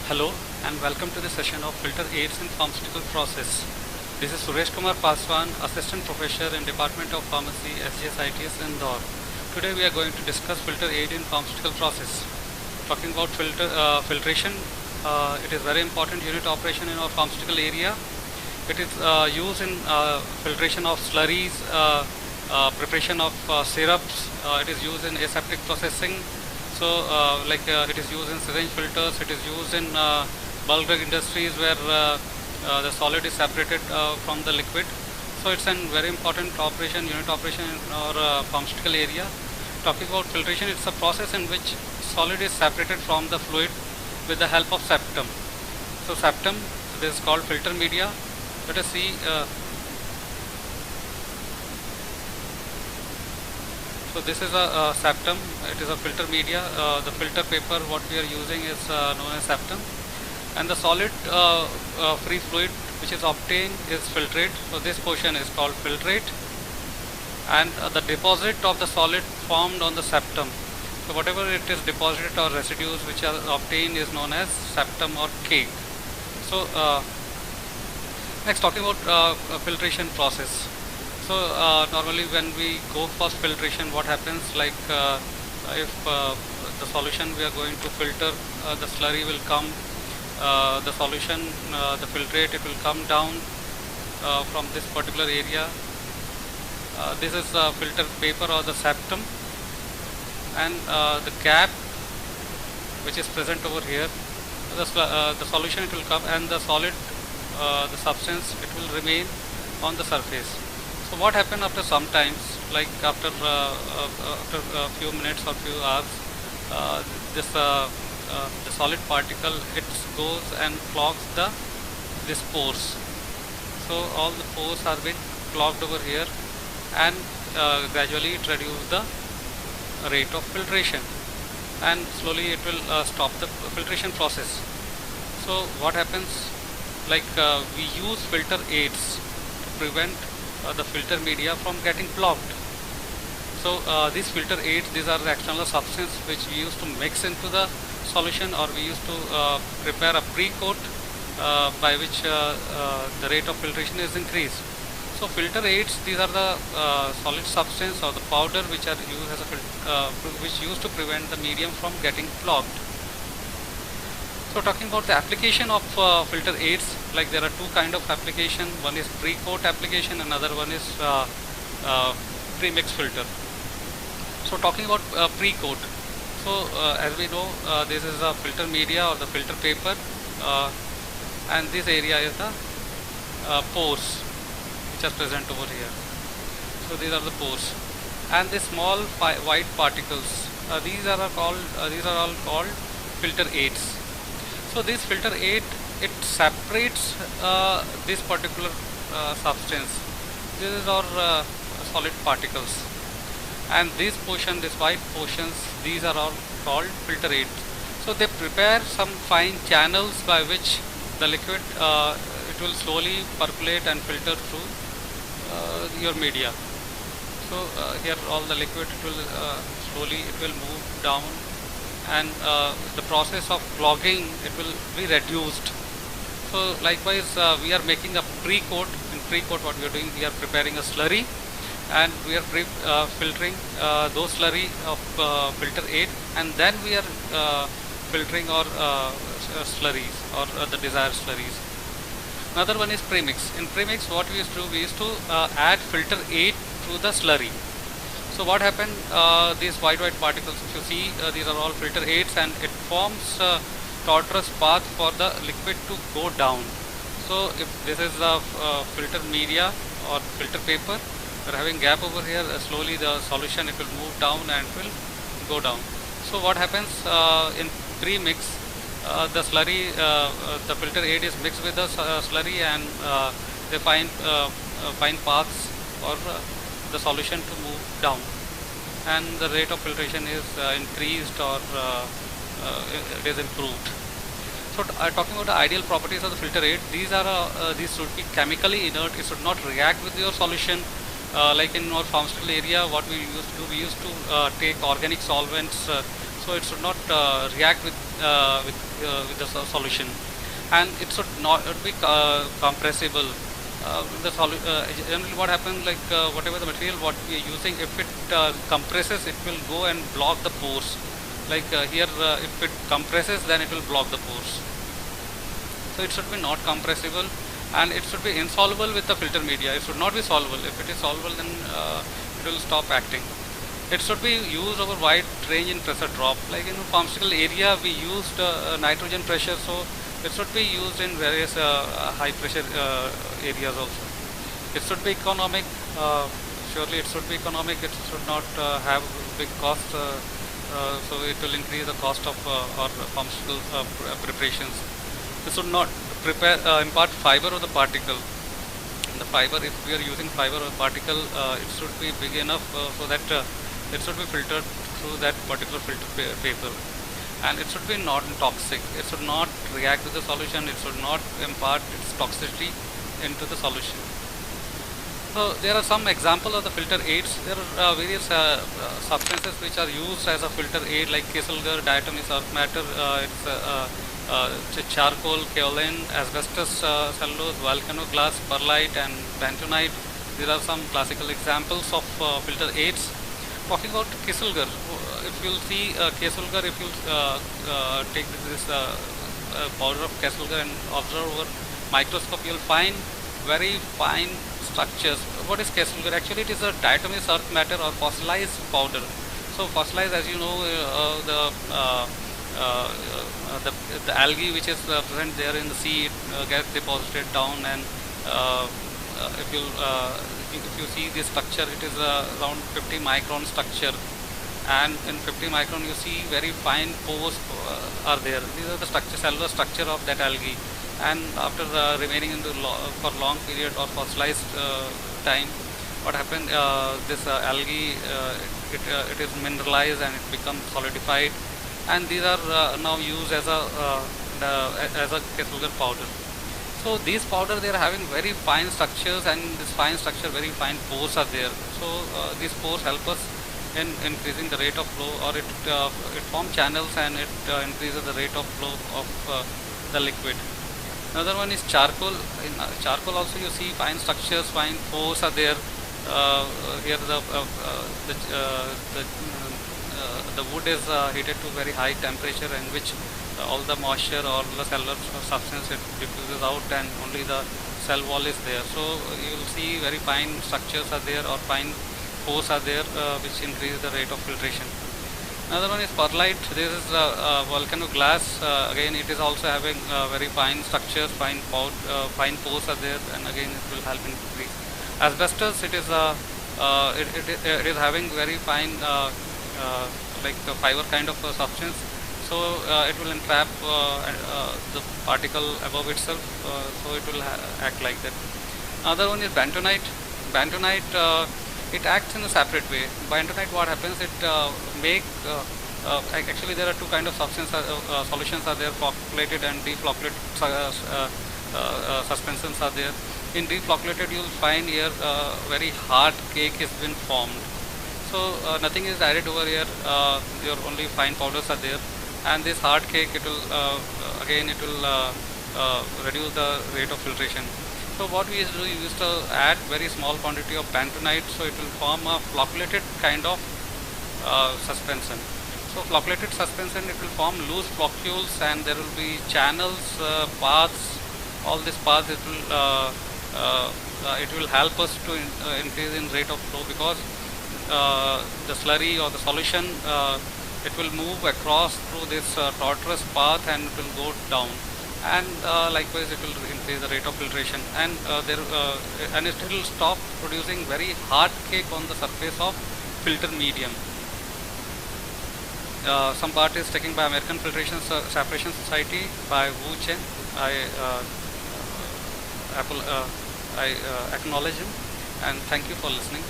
Hello and welcome to the session of filter aids in pharmaceutical process. This is Suresh Kumar Paswan, Assistant Professor in Department of Pharmacy, SGS ITS Indore. Today we are going to discuss filter aid in pharmaceutical process. Talking about filtration, it is very important unit operation in our pharmaceutical area. It is used in filtration of slurries, preparation of syrups. It is used in aseptic processing. So it is used in syringe filters, it is used in bulk drug industries where the solid is separated from the liquid. So it's a very important operation, unit operation in our pharmaceutical area. Talking about filtration, it's a process in which solid is separated from the fluid with the help of septum. So septum, this is called filter media. Let us see. So this is a septum, it is a filter media. The filter paper what we are using is known as septum, and the solid free fluid which is obtained is filtrate. So this portion is called filtrate, and the deposit of the solid formed on the septum. So whatever it is deposited or residues which are obtained is known as septum or cake. So next, talking about filtration process. So normally when we go for filtration, what happens, like if the solution we are going to filter, the slurry will come, the solution, the filtrate, it will come down from this particular area. This is the filter paper or the septum, and the cap which is present over here, the solution it will come, and the solid, the substance, it will remain on the surface. So what happens after some times, like after a few minutes or few hours, the solid particle, it goes and clogs this pores. So all the pores are been clogged over here, and gradually it reduces the rate of filtration, and slowly it will stop the filtration process. So what happens, like we use filter aids to prevent the filter media from getting clogged. So these filter aids, these are the external substance which we used to mix into the solution, or we used to prepare a pre-coat by which the rate of filtration is increased. So filter aids, these are the solid substance or the powder which are used as which used to prevent the medium from getting clogged. So talking about the application of filter aids, like there are two kind of application. One is pre-coat application, another one is pre-mix filter. So talking about pre-coat, so as we know, this is a filter media or the filter paper, and this area is the pores which are present over here. So these are the pores, and the small white particles, these are all called filter aids. So this filter aid, it separates this particular substance. This is our solid particles, and this portion, this white portions, these are all called filter aids. So they prepare some fine channels by which the liquid it will slowly percolate and filter through your media. So here all the liquid, it will slowly it will move down, and the process of clogging, it will be reduced. So likewise we are making a pre-coat. In pre-coat, what we are doing, we are preparing a slurry, and we are filtering those slurry of filter aid, and then we are filtering our slurries or the desired slurries. Another one is premix. In premix, what we used to do, we used to add filter aid to the slurry. So what happened, these white particles, if you see, these are all filter aids, and it forms a tortuous path for the liquid to go down. So if this is the filter media or filter paper, we are having gap over here, slowly the solution, it will move down and will go down. So what happens in pre-mix, the slurry, the filter aid is mixed with the slurry, and they find paths for the solution to move down, and the rate of filtration is increased, or it is improved. So talking about the ideal properties of the filter aid, these should be chemically inert. It should not react with your solution. Like in our pharmaceutical area, what we used to do, we used to take organic solvents so it should not react with the solution, and it should not be compressible. Generally what happens, like whatever the material what we are using, if it compresses, it will go and block the pores. Like here, if it compresses, then it will block the pores. So it should be not compressible, and it should be insoluble with the filter media. It should not be soluble. If it is soluble, then it will stop acting. It should be used over wide range in pressure drop. Like in the pharmaceutical area, we used nitrogen pressure, so it should be used in various high pressure areas also. It should be economic. Surely it should be economic. It should not have big cost. So it will increase the cost of our pharmaceutical preparations. It should not impart fiber of the particle. The fiber, if we are using fiber or particle, it should be big enough so that it should be filtered through that particular filter paper, and it should be non-toxic. It should not react with the solution. It should not impart its toxicity into the solution. So there are some examples of the filter aids. There are various substances which are used as a filter aid, like Kieselguhr, diatomic earth matter, charcoal, kaolin, asbestos, cellulose, volcano glass, perlite, and bentonite. These are some classical examples of filter aids. Talking about Kieselguhr, if you see Kieselguhr, if you take this powder of Kieselguhr and observe over microscope, you will find very fine structures. What is Kieselguhr? Actually, it is a diatomic earth matter or fossilized powder. So fossilized, as you know, the algae which is present there in the sea, it gets deposited down, and if you see this structure, it is around 50 micron structure, and in 50 micron you see very fine pores are there. These are the cellular structure of that algae, and after remaining in the for long period or fossilized time, what happened, this algae, it is mineralized and it becomes solidified, and these are now used as a Kieselguhr powder. So these powder, they are having very fine structures, and this fine structure, very fine pores are there. So these pores help us in increasing the rate of flow, or it forms channels and it increases the rate of flow of the liquid. Another one is charcoal. In charcoal also you see fine structures, fine pores are there. Here the wood is heated to very high temperature, in which all the moisture or the cellular substance, it diffuses out, and only the cell wall is there. So you will see very fine structures are there, or fine pores are there, which increase the rate of filtration. Another one is perlite. This is volcano glass. Again, it is also having very fine structures, fine pores are there, and again it will help increase. Asbestos, it is having very fine like fiber kind of substance. So it will entrap the particle above itself, so it will act like that. Another one is bentonite. Bentonite, it acts in a separate way. Bentonite, what happens, it actually there are two kind of solutions are there, flocculated and deflocculated suspensions are there. In deflocculated, you will find here very hard cake has been formed. So nothing is added over here, your only fine powders are there, and this hard cake, it will again it will reduce the rate of filtration. So what we used to do, we used to add very small quantity of bentonite, so it will form a flocculated kind of suspension. So flocculated suspension, it will form loose floccules, and there will be channels, paths. All these paths, it will help us to increase in rate of flow, because the slurry or the solution, it will move across through this tortuous path, and it will go down, and likewise it will increase the rate of filtration, and and it will stop producing very hard cake on the surface of filter medium. Some part is taken by American Filtration Separation Society by Wu Chen. I acknowledge him, and thank you for listening.